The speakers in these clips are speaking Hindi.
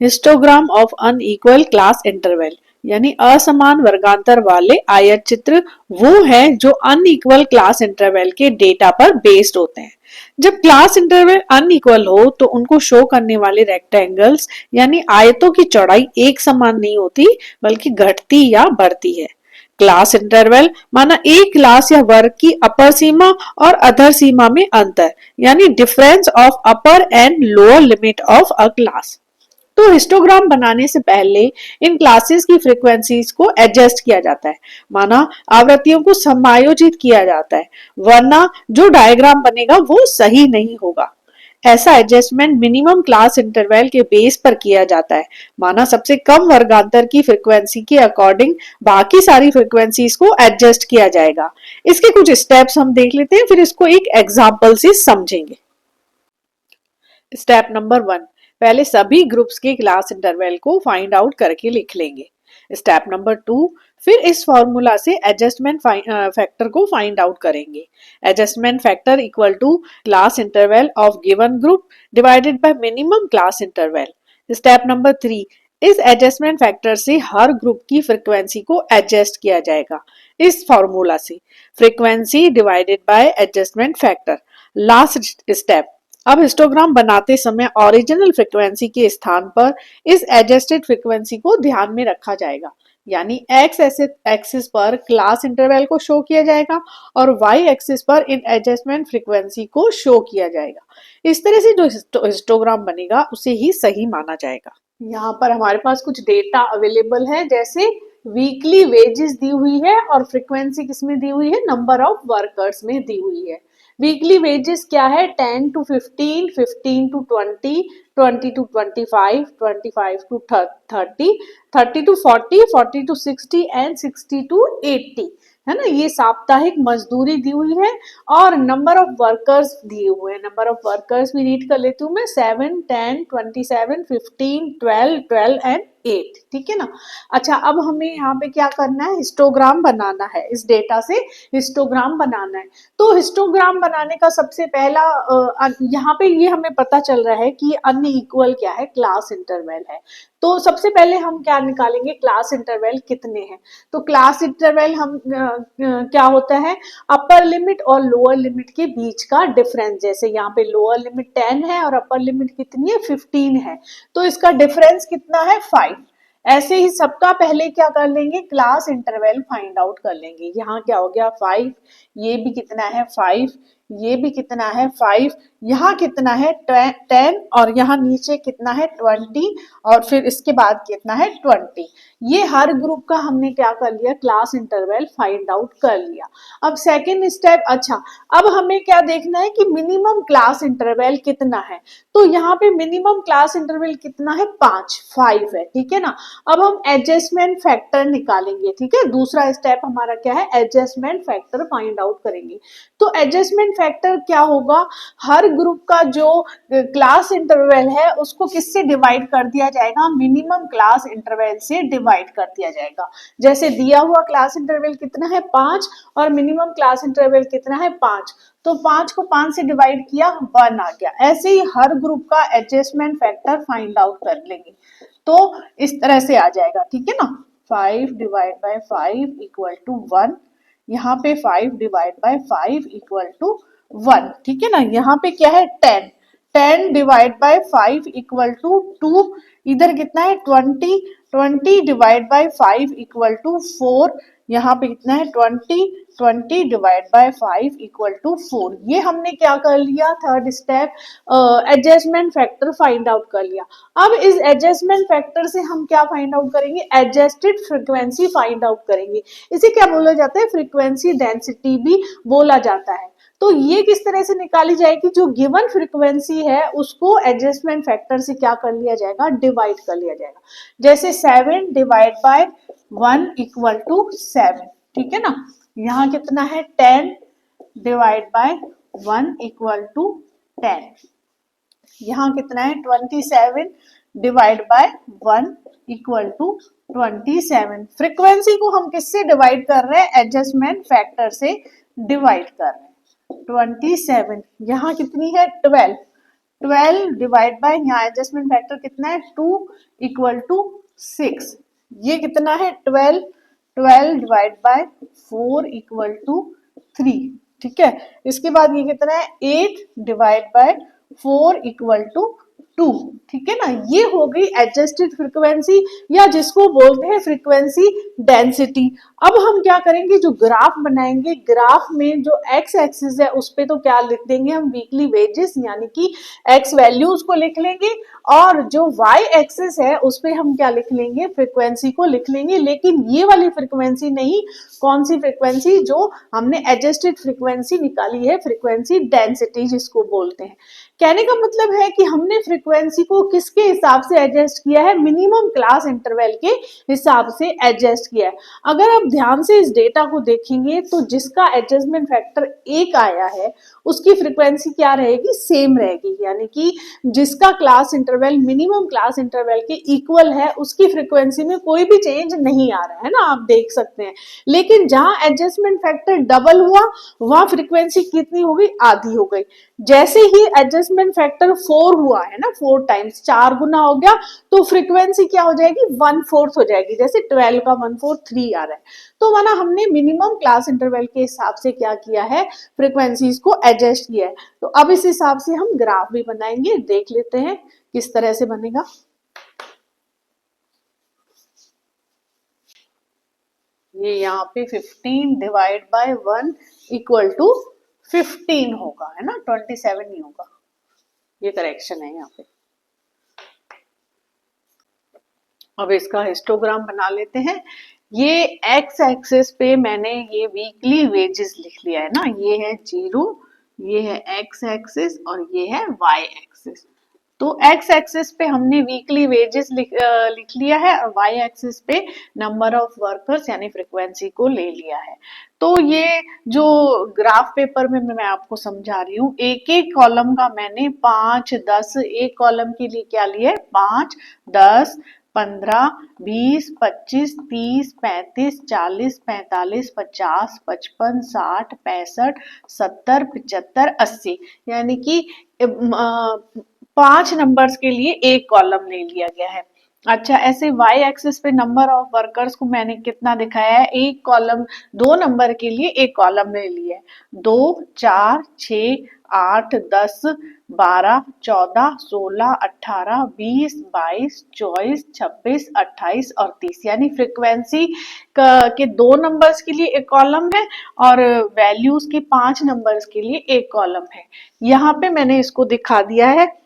Histogram of unequal class interval यानी असमान वर्गांतर वाले आयत चित्र वो है जो अनइक्वल क्लास इंटरवल के डेटा पर बेस्ड होते हैं। जब क्लास इंटरवल अनइक्वल हो तो उनको शो करने वाले रेक्टेंगल्स यानी आयतों की चौड़ाई एक समान नहीं होती बल्कि घटती या बढ़ती है। क्लास इंटरवल माना एक क्लास या वर्ग की अपर सीमा और अधर सीमा में अंतर यानी difference of upper and lower limit of a class. तो हिस्टोग्राम बनाने से पहले इन क्लासेस की फ्रीक्वेंसीज को एडजस्ट किया जाता है, माना आवृत्तियों को समायोजित किया जाता है, वरना जो डायग्राम बनेगा वो सही नहीं होगा। ऐसा एडजस्टमेंट मिनिमम क्लास इंटरवल के बेस पर किया जाता है, माना सबसे कम वर्गांतर की फ्रीक्वेंसी के अकॉर्डिंग बाकी सारी फ्रीक्वेंसीज को एडजस्ट किया जाएगा। इसके कुछ स्टेप्स हम देख लेते हैं, फिर इसको एक एग्जाम्पल से समझेंगे। स्टेप नंबर 1, पहले सभी ग्रुप्स के क्लास इंटरवल को फाइंड आउट करके लिख लेंगे। स्टेप नंबर 2, फिर इस फॉर्मूला से एडजस्टमेंट फैक्टर को फाइंड आउट करेंगे। Adjustment factor equal to class interval of given group divided by minimum class interval. Step number 3, इस एडजस्टमेंट फैक्टर से हर ग्रुप की फ्रीक्वेंसी को एडजस्ट किया जाएगा इस फॉर्मूला से, frequency divided by adjustment factor. Last step, अब हिस्टोग्राम बनाते समय ओरिजिनल फ्रीक्वेंसी के स्थान पर इस एडजस्टेड फ्रीक्वेंसी को ध्यान में रखा जाएगा, यानी एक्स एक्सिस पर क्लास इंटरवल को शो किया जाएगा और वाई एक्सिस पर इन एडजस्टमेंट फ्रीक्वेंसी को शो किया जाएगा। इस तरह से जो हिस्टोग्राम बनेगा उसे ही सही माना जाएगा। यहाँ पर हमारे पास कुछ डेटा अवेलेबल है, जैसे वीकली वेजेस दी हुई है और फ्रीक्वेंसी किसमें दी हुई है, नंबर ऑफ वर्कर्स में दी हुई है। वीकली वेजेस क्या है, 10 to 15, 15 to 20, 20 to 25, 25 to 30, 30 to 40, 40 to 60 and 60 to 80 है ना। ये साप्ताहिक मजदूरी दी हुई है और नंबर ऑफ वर्कर्स दिए हुए हैं। नंबर ऑफ वर्कर्स भी रीड कर लेती हूँ मैं, 7, 10, 27, 15, 12, 12 एंड 8, ठीक है ना। अच्छा, अब हमें यहाँ पे क्या करना है, हिस्टोग्राम बनाना है। इस डेटा से हिस्टोग्राम बनाना है। तो हिस्टोग्राम बनाने का सबसे पहला यहाँ पे ये हमें पता चल रहा है कि अनइक्वल क्या है, क्लास इंटरवल है। तो सबसे पहले हम क्या निकालेंगे, क्लास इंटरवल कितने हैं। तो क्लास इंटरवल हम क्या होता है, अपर लिमिट और लोअर लिमिट के बीच का डिफरेंस। जैसे यहाँ पे लोअर लिमिट 10 है और अपर लिमिट कितनी है, 15 है, तो इसका डिफरेंस कितना है, 5। ऐसे ही सबका पहले क्या कर लेंगे, क्लास इंटरवल फाइंड आउट कर लेंगे। यहाँ क्या हो गया, 5, ये भी कितना है 5, ये भी कितना है 5, यहाँ कितना है 10 और यहाँ नीचे कितना है 20 और फिर इसके बाद कितना है 20। ये हर ग्रुप का हमने क्या कर लिया, क्लास इंटरवल फाइंड आउट कर लिया। अब सेकेंड स्टेप, अच्छा अब हमें क्या देखना है कि मिनिमम क्लास इंटरवल कितना है। तो यहाँ पे मिनिमम क्लास इंटरवल कितना है, 5 है, ठीक है ना। अब हम एडजस्टमेंट फैक्टर निकालेंगे, ठीक है। दूसरा स्टेप हमारा क्या है, एडजस्टमेंट फैक्टर फाइंड आउट करेंगे। तो एडजस्टमेंट फैक्टर क्या होगा, हर ग्रुप का जो क्लास इंटरवल है उसको किससे डिवाइड कर दिया जाएगा, मिनिमम क्लास इंटरवल से डिवाइड कर दिया जाएगा। जैसे दिया हुआ क्लास इंटरवल कितना है, 5 और मिनिमम क्लास इंटरवल कितना है, 5, तो 5 को 5 से डिवाइड किया, 1 आ गया। ऐसे ही हर ग्रुप का एडजस्टमेंट फैक्टर फाइंड आउट कर लेंगे, तो इस तरह से आ जाएगा, ठीक है ना। 5 डिवाइड बाय 5 इक्वल टू 1, यहाँ पे 5 डिवाइड बाय 5 इक्वल टू 1, ठीक है ना। यहाँ पे क्या है 10, 10 डिवाइड बाय 5 इक्वल टू 2, इधर कितना है 20, 20 डिवाइड बाय 5 इक्वल टू 4, यहाँ पे कितना है 20, 20 डिवाइड बाय 5 इक्वल टू 4। ये हमने क्या कर लिया, third step adjustment factor find out कर लिया। अब इस एडजस्टमेंट फैक्टर से हम क्या फाइंड आउट करेंगे, एडजस्टेड फ्रीक्वेंसी फाइंड आउट करेंगे। इसे क्या बोला जाता है, फ्रीक्वेंसी डेंसिटी भी बोला जाता है। तो ये किस तरह से निकाली जाएगी, जो गिवन फ्रीक्वेंसी है उसको एडजस्टमेंट फैक्टर से क्या कर लिया जाएगा, डिवाइड कर लिया जाएगा। जैसे 7 डिवाइड बाय 1 इक्वल टू 7, ठीक है ना। यहाँ कितना है 10 डिवाइड बाय 1 इक्वल टू 10, यहाँ कितना है 27 divide by 1 equal to 27। Frequency को हम किससे डिवाइड कर रहे हैं, एडजस्टमेंट फैक्टर से डिवाइड कर रहे हैं। 27, यहाँ कितनी है 12, 12 डिवाइड बाय, यहाँ एडजस्टमेंट फैक्टर कितना है 2 इक्वल टू 6, ये कितना है 12, 12 डिवाइड बाय 4 इक्वल टू 3, ठीक है। इसके बाद ये कितना है 8 डिवाइड बाय 4 इक्वल टू 2, ठीक है ना। ये हो गई एडजस्टेड फ्रीक्वेंसी या जिसको बोलते हैं फ्रीक्वेंसी डेंसिटी। अब हम क्या करेंगे, जो ग्राफ बनाएंगे, ग्राफ में जो एक्स एक्सिस है उस पे तो क्या लिख देंगे हम वीकली वेजेस यानी कि एक्स वैल्यूज को लिख लेंगे, और जो वाई एक्सिस है उस पे हम क्या लिख लेंगे, फ्रीक्वेंसी को लिख लेंगे। लेकिन ये वाली फ्रीक्वेंसी नहीं, कौन सी फ्रीक्वेंसी, जो हमने एडजस्टेड फ्रीक्वेंसी निकाली है, फ्रीक्वेंसी डेंसिटी जिसको बोलते हैं। कहने का मतलब है कि हमने फ्रीक्वेंसी को किसके हिसाब से एडजस्ट किया है, मिनिमम क्लास इंटरवल के हिसाब से एडजस्ट किया है। अगर आप ध्यान से इस डेटा को देखेंगे तो जिसका एडजस्टमेंट फैक्टर 1 आया है उसकी फ्रीक्वेंसी क्या रहेगी, सेम रहेगी, यानी कि जिसका class interval minimum class interval के इक्वल है उसकी फ्रीक्वेंसी में कोई भी चेंज नहीं आ रहा है ना, आप देख सकते हैं। लेकिन जहां एडजस्टमेंट फैक्टर डबल हुआ वहां फ्रीक्वेंसी कितनी हो गई, आधी हो गई। जैसे ही एडजस्टमेंट फैक्टर 4 हुआ है ना, 4 टाइम्स, 4 गुना हो गया, तो फ्रीक्वेंसी क्या हो जाएगी, 1/4 हो जाएगी। जैसे 12 का 1/4 3 आ रहा है, तो माना हमने मिनिमम क्लास इंटरवल के हिसाब से क्या किया है, फ्रीक्वेंसीज को एडजस्ट किया है। तो अब इस हिसाब से हम ग्राफ भी बनाएंगे, देख लेते हैं किस तरह से बनेगा। ये यहाँ पे 15 डिवाइड बाय 1 इक्वल टू 15 होगा, है ना, 27 नहीं होगा, ये करेक्शन है यहाँ पे। अब इसका हिस्टोग्राम बना लेते हैं। ये एक्स एक्सिस पे मैंने ये वीकली वेजेस लिख लिया है ना, ये है 0, ये है एक्स एक्सिस और ये है वाई एक्सिस। तो एक्स एक्सिस पे हमने वीकली वेजेस लिख लिया है और वाई एक्सिस पे नंबर ऑफ वर्कर्स यानी फ्रीक्वेंसी को ले लिया है। तो ये जो ग्राफ पेपर में मैं आपको समझा रही हूँ, एक एक कॉलम का मैंने 5, 10, एक कॉलम के लिए क्या लिया है, 5, 10, 15, 20, 25, 30, 35, 40, 45, 50, 55, 60, 65, 70, 75, 80, यानी कि 5 नंबर्स के लिए एक कॉलम ले लिया गया है। अच्छा, ऐसे वाई एक्सिस पे नंबर ऑफ वर्कर्स को मैंने कितना दिखाया है, एक कॉलम, 2 नंबर के लिए एक कॉलम ले लिया है, 2, 4, 6, 8, 10, 12, 14, 16, 18, 20, 22, 24, 26, 28 और 30, यानी फ्रीक्वेंसी के 2 नंबर्स के लिए एक कॉलम है और वैल्यूज के 5 नंबर्स के लिए एक कॉलम है। यहाँ पे मैंने इसको दिखा दिया है।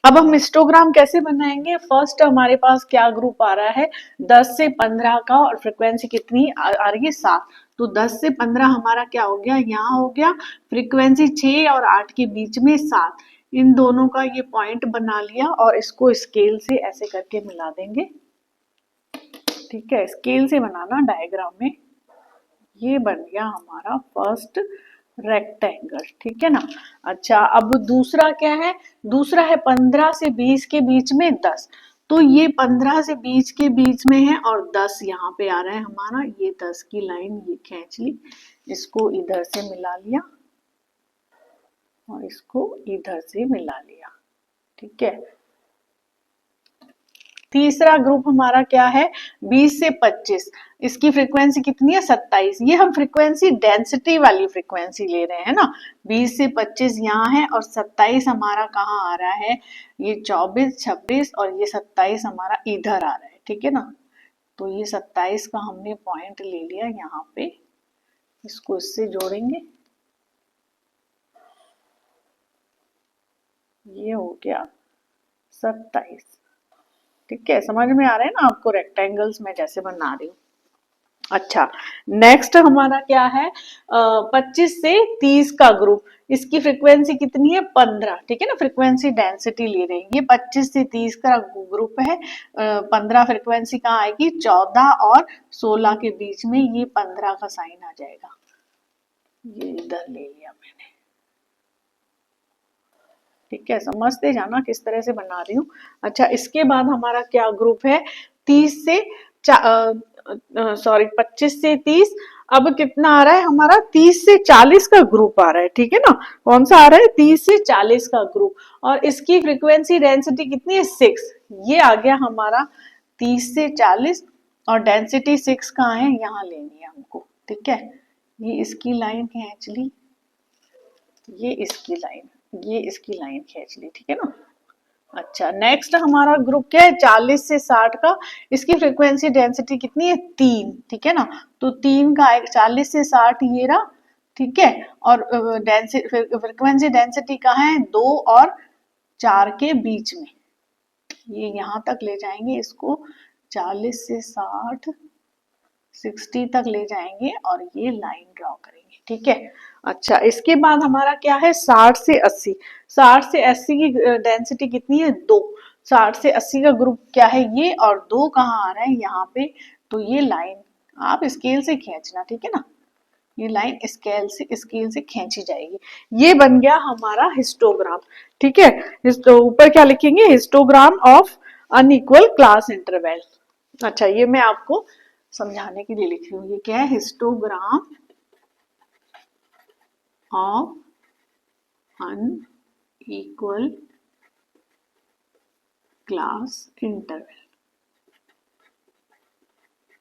अब हम हिस्टोग्राम कैसे बनाएंगे, फर्स्ट हमारे पास क्या ग्रुप आ रहा है, 10 से 15 का, और फ्रीक्वेंसी कितनी आ रही है, 7। तो 10 से 15 हमारा क्या हो गया, यहाँ हो गया, फ्रीक्वेंसी 6 और 8 के बीच में 7, इन दोनों का ये पॉइंट बना लिया और इसको स्केल से ऐसे करके मिला देंगे, ठीक है। स्केल से बनाना डायग्राम में, ये बन गया हमारा फर्स्ट रेक्टेंगल, ठीक है ना। अच्छा, अब दूसरा क्या है, दूसरा है 15 से 20 के बीच में 10, तो ये 15 से 20 के बीच में है और 10 यहाँ पे आ रहा है हमारा, ये 10 की लाइन ये खींच ली, इसको इधर से मिला लिया और इसको इधर से मिला लिया, ठीक है। तीसरा ग्रुप हमारा क्या है, 20 से 25, इसकी फ्रीक्वेंसी कितनी है, 27, ये हम फ्रीक्वेंसी डेंसिटी वाली फ्रीक्वेंसी ले रहे हैं ना। 20 से 25 यहाँ है और 27 हमारा कहाँ आ रहा है, ये 24, 26 और ये 27 हमारा इधर आ रहा है, ठीक है ना। तो ये 27 का हमने पॉइंट ले लिया यहाँ पे, इसको इससे जोड़ेंगे, ये हो गया 27, ठीक है। समझ में आ रहा है ना आपको रेक्टेंगल्स में जैसे बना रही हूँ। अच्छा, नेक्स्ट हमारा क्या है, 25 से 30 का ग्रुप, इसकी फ्रीक्वेंसी कितनी है, 15, ठीक है ना, फ्रीक्वेंसी डेंसिटी ले रहे हैं। ये 25 से 30 का ग्रुप है, 15 फ्रीक्वेंसी कहाँ आएगी, 14 और 16 के बीच में, ये 15 का साइन आ जाएगा, ये इधर ले लिया मैंने, ठीक है। समझते जाना किस तरह से बना रही हूँ। अच्छा, इसके बाद हमारा क्या ग्रुप है, 30 से 25 से 30 अब कितना आ रहा है हमारा, 30 से 40 का ग्रुप आ रहा है, ठीक है ना। कौन सा आ रहा है, 30 से 40 का ग्रुप, और इसकी फ्रीक्वेंसी डेंसिटी कितनी है, 6। ये आ गया हमारा 30 से 40, और डेंसिटी 6 कहाँ है, यहाँ लेनी है हमको, ठीक है। ये इसकी लाइन है एक्चुअली, ये इसकी लाइन, ये इसकी लाइन खींच ली, ठीक है ना। अच्छा, नेक्स्ट हमारा ग्रुप क्या है, 40 से 60 का। इसकी फ्रीक्वेंसी डेंसिटी कितनी है, 3, ठीक है ना। तो 3 का 40 से 60 ये रहा, ठीक है। और फ्रीक्वेंसी डेंसिटी कहाँ है, 2 और 4 के बीच में, ये यहाँ तक ले जाएंगे इसको, 40 से 60 60 तक ले जाएंगे और ये लाइन ड्रॉ करेंगे, ठीक है। अच्छा, इसके बाद हमारा क्या है, 60 से 80। 60 से 80 की डेंसिटी कितनी है, 2। 60 से 80 का ग्रुप क्या है, ये, और 2 कहाँ आ रहा है, यहाँ पे। तो ये लाइन आप स्केल से खींचना, ठीक है ना। ये लाइन स्केल से खींची जाएगी। ये बन गया हमारा हिस्टोग्राम, ठीक है। ऊपर क्या लिखेंगे, histogram of unequal class interval. अच्छा, ये मैं आपको समझाने के लिए लिख रही हूँ, ये क्या है, histogram of unequal class interval.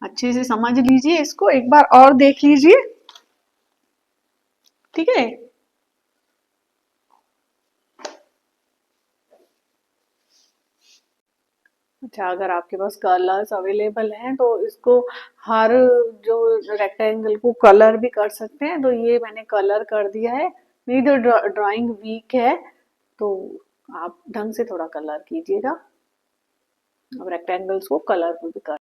अच्छे से समझ लीजिए इसको, एक बार और देख लीजिए, ठीक है। अच्छा, अगर आपके पास कलर्स अवेलेबल हैं तो इसको हर जो रेक्टेंगल को कलर भी कर सकते हैं, तो ये मैंने कलर कर दिया है। मेरी तो ड्राइंग वीक है, तो आप ढंग से थोड़ा कलर कीजिएगा। अब रेक्टेंगल्स को कलर भी कर